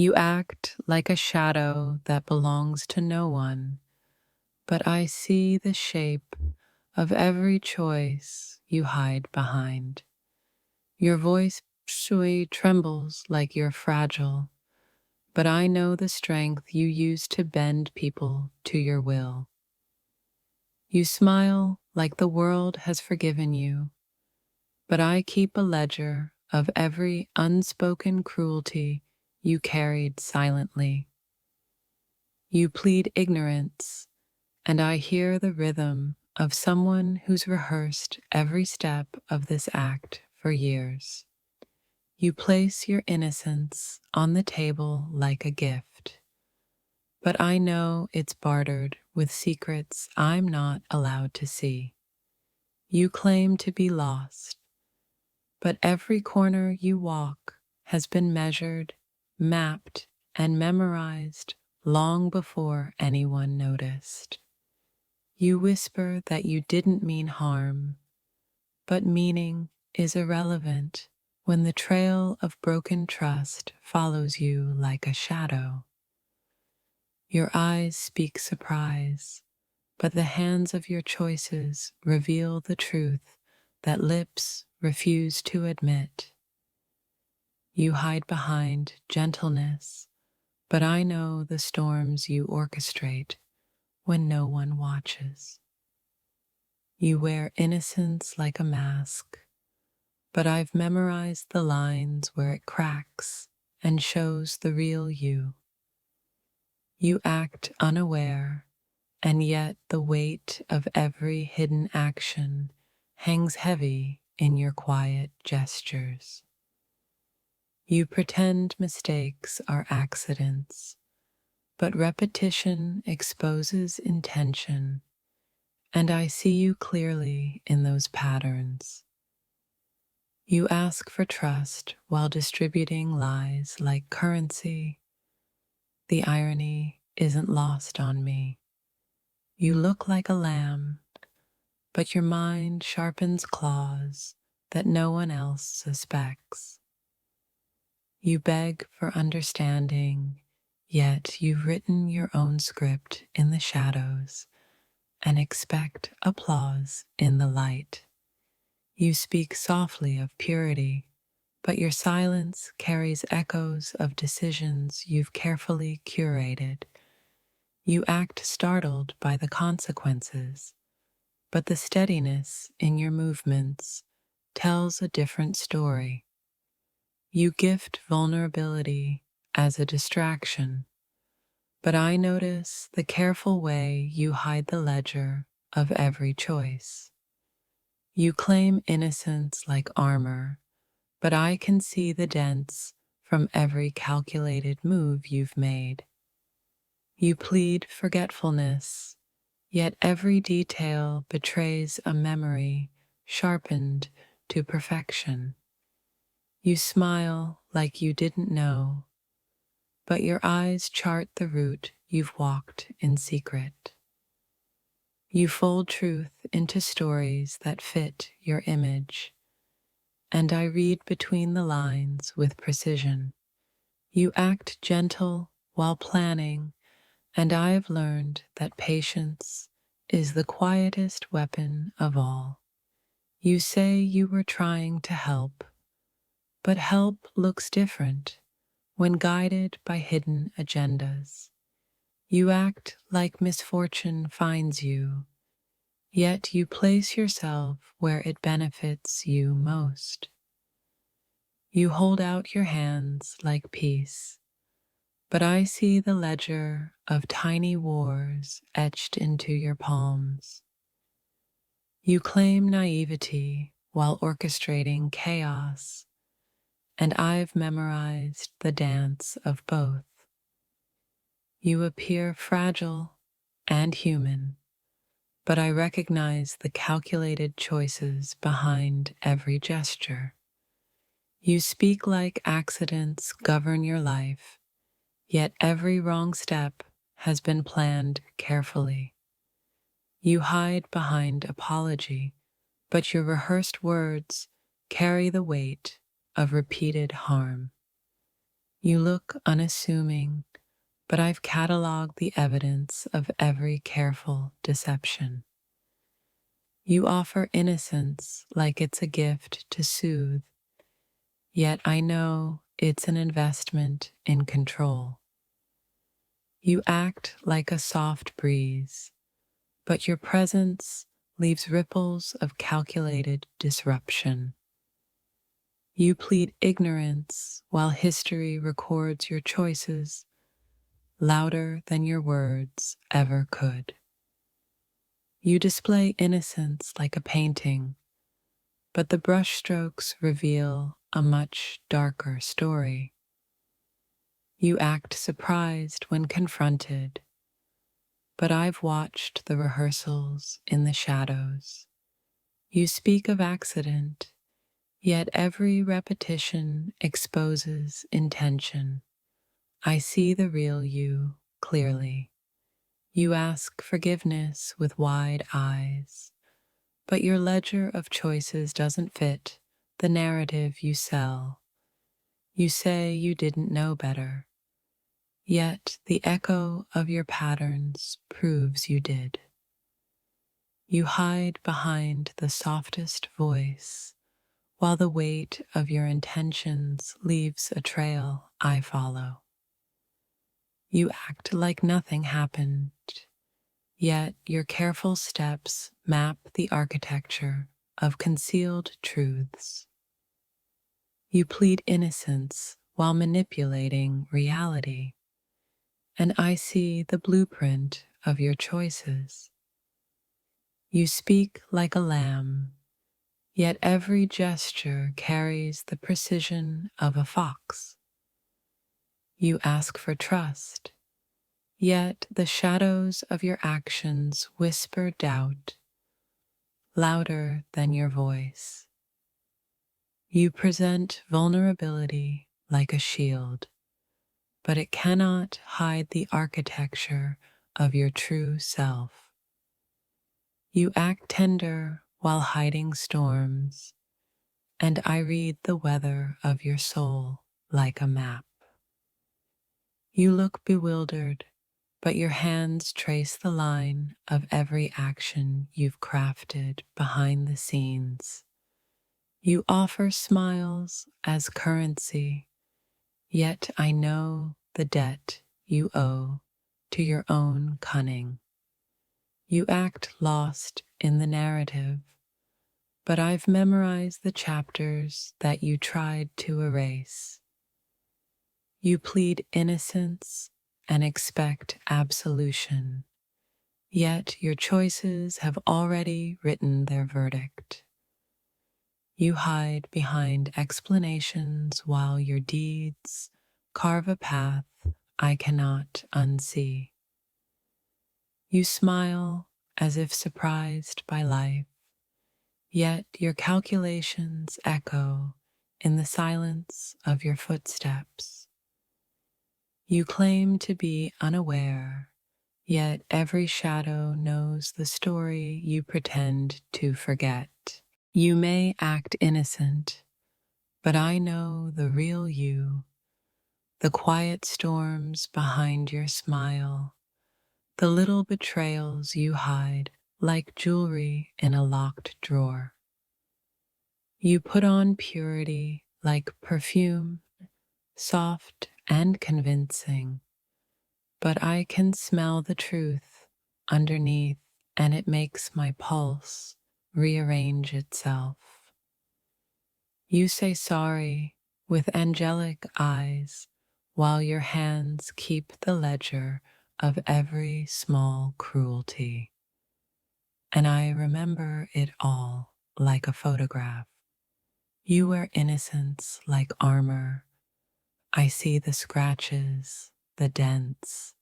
You act like a shadow that belongs to no one, but I see the shape of every choice you hide behind. Your voice trembles like you're fragile, but I know the strength you use to bend people to your will. You smile like the world has forgiven you, but I keep a ledger of every unspoken cruelty you carried silently. You plead ignorance, and I hear the rhythm of someone who's rehearsed every step of this act for years. You place your innocence on the table like a gift, but I know it's bartered with secrets I'm not allowed to see. You claim to be lost, but every corner you walk has been measured, mapped, and memorized long before anyone noticed. You whisper that you didn't mean harm, but meaning is irrelevant when the trail of broken trust follows you like a shadow. Your eyes speak surprise, but the hands of your choices reveal the truth that lips refuse to admit. You hide behind gentleness, but I know the storms you orchestrate when no one watches. You wear innocence like a mask, but I've memorized the lines where it cracks and shows the real you. You act unaware, and yet the weight of every hidden action hangs heavy in your quiet gestures. You pretend mistakes are accidents, but repetition exposes intention, and I see you clearly in those patterns. You ask for trust while distributing lies like currency. The irony isn't lost on me. You look like a lamb, but your mind sharpens claws that no one else suspects. You beg for understanding, yet you've written your own script in the shadows and expect applause in the light. You speak softly of purity, but your silence carries echoes of decisions you've carefully curated. You act startled by the consequences, but the steadiness in your movements tells a different story. You gift vulnerability as a distraction, but I notice the careful way you hide the ledger of every choice. You claim innocence like armor, but I can see the dents from every calculated move you've made. You plead forgetfulness, yet every detail betrays a memory sharpened to perfection. You smile like you didn't know, but your eyes chart the route you've walked in secret. You fold truth into stories that fit your image, and I read between the lines with precision. You act gentle while planning, and I have learned that patience is the quietest weapon of all. You say you were trying to help, but help looks different when guided by hidden agendas. You act like misfortune finds you, yet you place yourself where it benefits you most. You hold out your hands like peace, but I see the ledger of tiny wars etched into your palms. You claim naivety while orchestrating chaos, and I've memorized the dance of both. You appear fragile and human, but I recognize the calculated choices behind every gesture. You speak like accidents govern your life, yet every wrong step has been planned carefully. You hide behind apology, but your rehearsed words carry the weight of repeated harm. You look unassuming, but I've cataloged the evidence of every careful deception. You offer innocence like it's a gift to soothe, yet I know it's an investment in control. You act like a soft breeze, but your presence leaves ripples of calculated disruption. You plead ignorance while history records your choices louder than your words ever could. You display innocence like a painting, but the brushstrokes reveal a much darker story. You act surprised when confronted, but I've watched the rehearsals in the shadows. You speak of accident, yet every repetition exposes intention. I see the real you clearly. You ask forgiveness with wide eyes, but your ledger of choices doesn't fit the narrative you sell. You say you didn't know better, yet the echo of your patterns proves you did. You hide behind the softest voice, while the weight of your intentions leaves a trail I follow. You act like nothing happened, yet your careful steps map the architecture of concealed truths. You plead innocence while manipulating reality, and I see the blueprint of your choices. You speak like a lamb, yet every gesture carries the precision of a fox. You ask for trust, yet the shadows of your actions whisper doubt louder than your voice. You present vulnerability like a shield, but it cannot hide the architecture of your true self. You act tender while hiding storms, and I read the weather of your soul like a map. You look bewildered, but your hands trace the line of every action you've crafted behind the scenes. You offer smiles as currency, yet I know the debt you owe to your own cunning. You act lost in the narrative, but I've memorized the chapters that you tried to erase. You plead innocence and expect absolution, yet your choices have already written their verdict. You hide behind explanations while your deeds carve a path I cannot unsee. You smile as if surprised by life, yet your calculations echo in the silence of your footsteps. You claim to be unaware, yet every shadow knows the story you pretend to forget. You may act innocent, but I know the real you, the quiet storms behind your smile, the little betrayals you hide like jewelry in a locked drawer. You put on purity like perfume, soft and convincing, but I can smell the truth underneath, and it makes my pulse rearrange itself. You say sorry with angelic eyes, while your hands keep the ledger of every small cruelty. And I remember it all like a photograph. You wear innocence like armor. I see the scratches, the dents,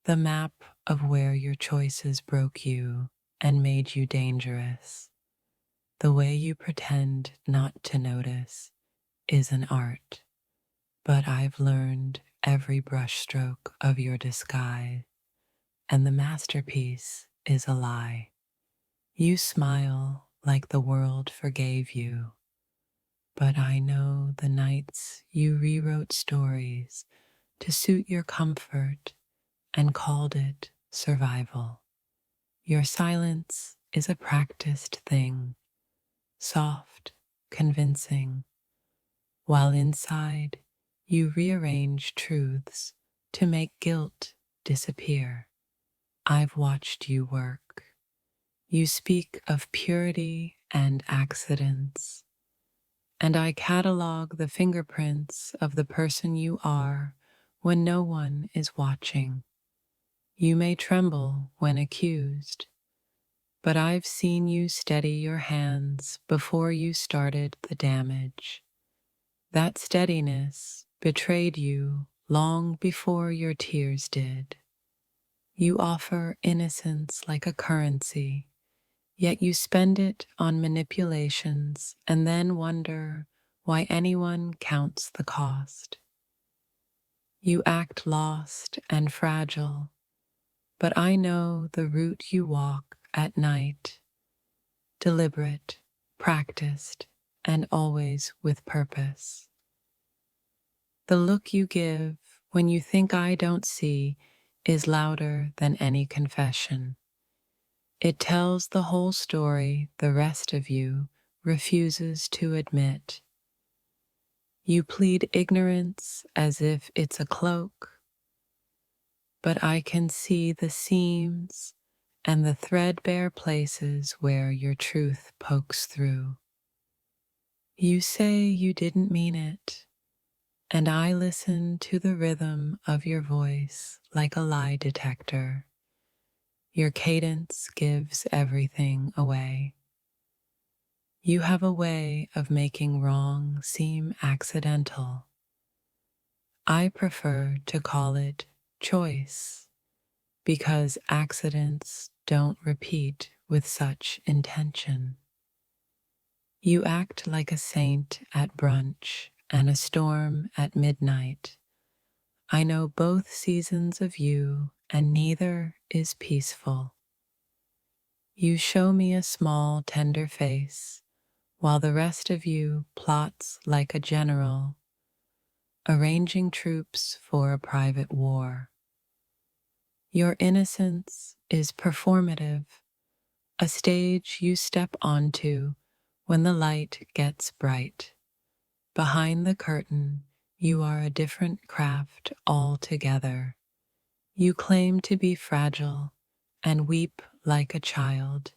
the map of where your choices broke you and made you dangerous. The way you pretend not to notice is an art, but I've learned every brushstroke of your disguise, and the masterpiece is a lie. You smile like the world forgave you, but I know the nights you rewrote stories to suit your comfort and called it survival. Your silence is a practiced thing, soft, convincing, while inside you rearrange truths to make guilt disappear. I've watched you work. You speak of purity and accidents, and I catalog the fingerprints of the person you are when no one is watching. You may tremble when accused, but I've seen you steady your hands before you started the damage. That steadiness betrayed you long before your tears did. You offer innocence like a currency, yet you spend it on manipulations and then wonder why anyone counts the cost. You act lost and fragile, but I know the route you walk at night, deliberate, practiced, and always with purpose. The look you give when you think I don't see is louder than any confession. It tells the whole story the rest of you refuses to admit. You plead ignorance as if it's a cloak, but I can see the seams and the threadbare places where your truth pokes through. You say you didn't mean it, and I listen to the rhythm of your voice like a lie detector. Your cadence gives everything away. You have a way of making wrong seem accidental. I prefer to call it choice because accidents don't repeat with such intention. You act like a saint at brunch and a storm at midnight. I know both seasons of you, and neither is peaceful. You show me a small, tender face, while the rest of you plots like a general, arranging troops for a private war. Your innocence is performative, a stage you step onto when the light gets bright. Behind the curtain, you are a different craft altogether. You claim to be fragile and weep like a child,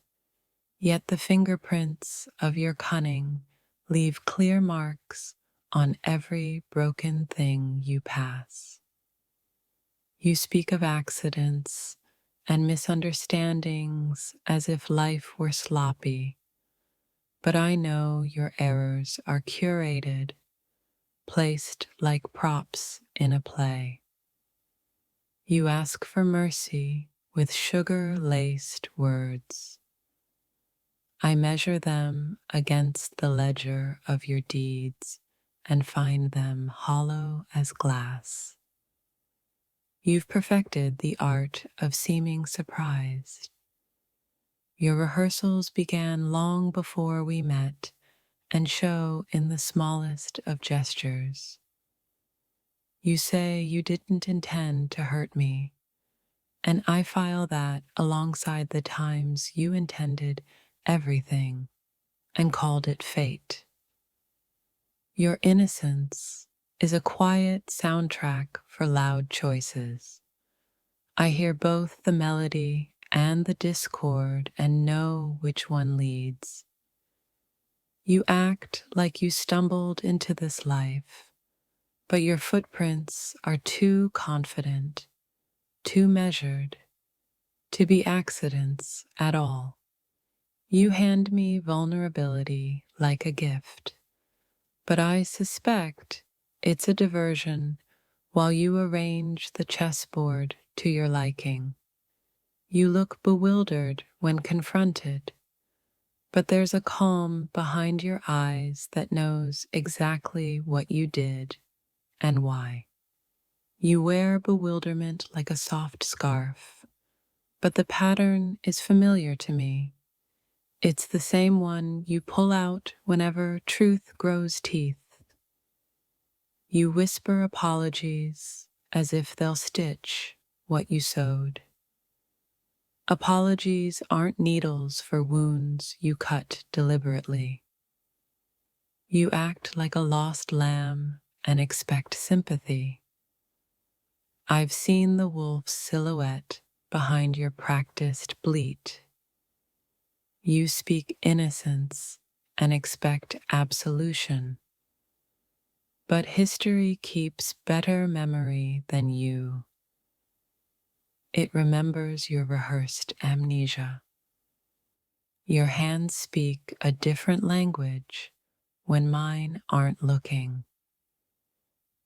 yet the fingerprints of your cunning leave clear marks on every broken thing you pass. You speak of accidents and misunderstandings as if life were sloppy, but I know your errors are curated, placed like props in a play. You ask for mercy with sugar-laced words. I measure them against the ledger of your deeds and find them hollow as glass. You've perfected the art of seeming surprised. Your rehearsals began long before we met and show in the smallest of gestures. You say you didn't intend to hurt me, and I file that alongside the times you intended everything and called it fate. Your innocence is a quiet soundtrack for loud choices. I hear both the melody and the discord and know which one leads. You act like you stumbled into this life, but your footprints are too confident, too measured, to be accidents at all. You hand me vulnerability like a gift, but I suspect it's a diversion while you arrange the chessboard to your liking. You look bewildered when confronted, but there's a calm behind your eyes that knows exactly what you did and why. You wear bewilderment like a soft scarf, but the pattern is familiar to me. It's the same one you pull out whenever truth grows teeth. You whisper apologies as if they'll stitch what you sewed. Apologies aren't needles for wounds you cut deliberately. You act like a lost lamb and expect sympathy. I've seen the wolf's silhouette behind your practiced bleat. You speak innocence and expect absolution. But history keeps better memory than you. It remembers your rehearsed amnesia. Your hands speak a different language when mine aren't looking.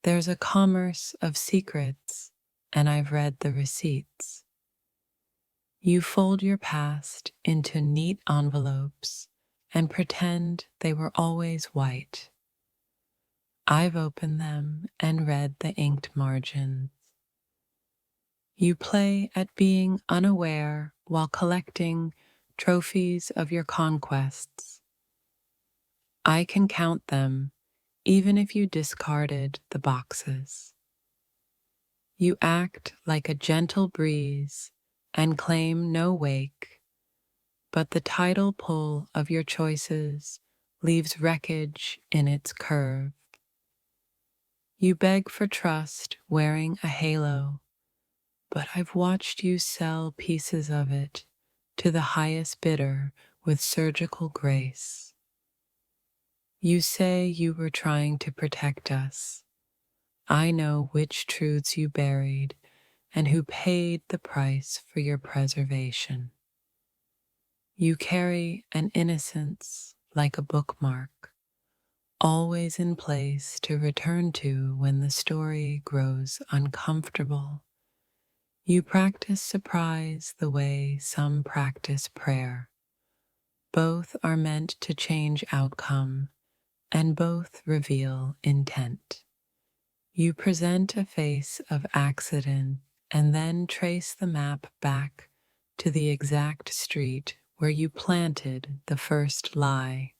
There's a commerce of secrets, and I've read the receipts. You fold your past into neat envelopes and pretend they were always white. I've opened them and read the inked margins. You play at being unaware while collecting trophies of your conquests. I can count them even if you discarded the boxes. You act like a gentle breeze and claim no wake, but the tidal pull of your choices leaves wreckage in its curve. You beg for trust wearing a halo, but I've watched you sell pieces of it to the highest bidder with surgical grace. You say you were trying to protect us. I know which truths you buried and who paid the price for your preservation. You carry an innocence like a bookmark, always in place to return to when the story grows uncomfortable. You practice surprise the way some practice prayer. Both are meant to change outcome, and both reveal intent. You present a face of accident and then trace the map back to the exact street where you planted the first lie.